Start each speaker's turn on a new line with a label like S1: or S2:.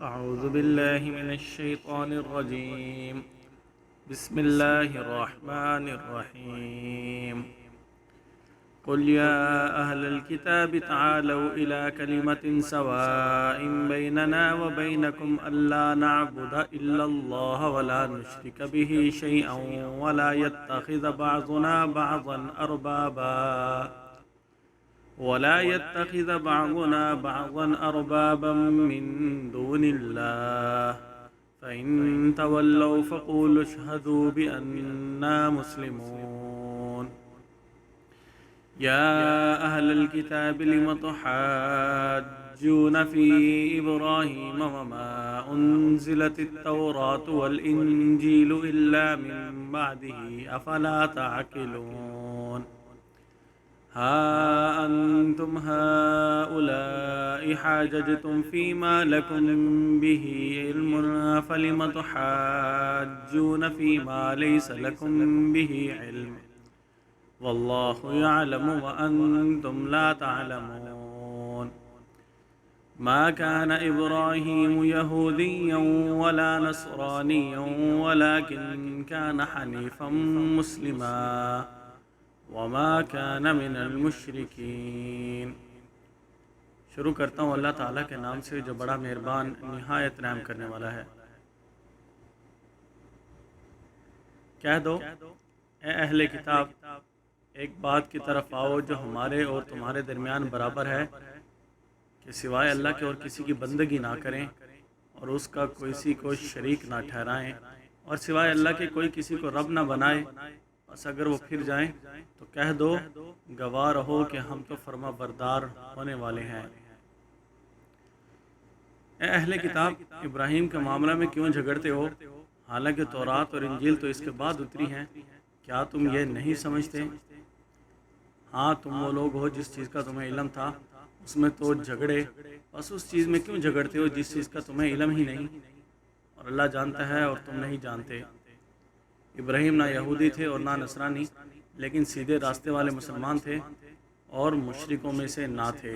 S1: अऊज़ु बिल्लाहि मिनश्शैतानिर्रजीम। बिस्मिल्लाहिर्रहमानिर्रहीम। क़ुल या अहलल किताबि तआलौ इला कलिमतिन सवाइन बैनना व बैनकुम अल्ला नअबुद इल्लल्लाह व ला नुश्रिक बिही शैअन व ला यत्तखिज़ बअज़ुना बअज़न अरबाबा वला यत्तखिज़ बअज़ुना बअज़न अरबाबा मिन दूनिल्लाह फ़इन तवल्लौ फ़क़ूलु अशहदू बिअन्ना मुस्लिमून। या अहलल किताबि लिम तुहाज्जून फ़ी इब्राहीम वमा उन्ज़िलतित तौरातु वल इंजीलु इल्ला मिन बअदिही अफ़ला तअक़िलून। हा अंतुम हाउलाइ हाजजतुम फ़ीमा लकुम बिही इल्मुन फ़लिम तुहाज्जून फ़ीमा लैसा लकुम बिही इल्म वल्लाहु यअलमु व अंतुम ला तअलमून। मा कान इब्राहीम यहूदिय्यन वला नसरानिय्यन वलाकिन कान हनीफ़न मुस्लिमा वमा कान मिनल मुशरिकीन। शुरू करता हूँ अल्लाह ताला के नाम से जो बड़ा मेहरबान निहायत रहम करने वाला है। कह दो ए अहले किताब, एक बात की तरफ आओ जो हमारे और तुम्हारे दरमियान बराबर है कि सिवाय अल्लाह के और किसी की बंदगी ना करें और उसका किसी को शरीक ना ठहराएं और सिवाय अल्लाह के कोई किसी को रब ना बनाए। बस अगर वो फिर जाएं तो कह दो गवाह रहो कि हम तो फर्मा बरदार होने वाले हैं। ए अहले किताब, इब्राहिम के मामला में क्यों झगड़ते हो? हालांकि तौरात और इंजील तो इसके बाद उतरी हैं। क्या तुम ये नहीं समझते? हाँ, तुम वो लोग हो जिस चीज़ का तुम्हें इल्म था उसमें तो झगड़े, बस उस चीज़ में क्यों झगड़ते हो जिस चीज़ का तुम्हें इल्म ही नहीं? और अल्लाह जानता है और तुम नहीं जानते। इब्राहिम ना यहूदी थे और ना नसरानी, लेकिन सीधे रास्ते वाले मुसलमान थे और मुशरिकों में से ना थे।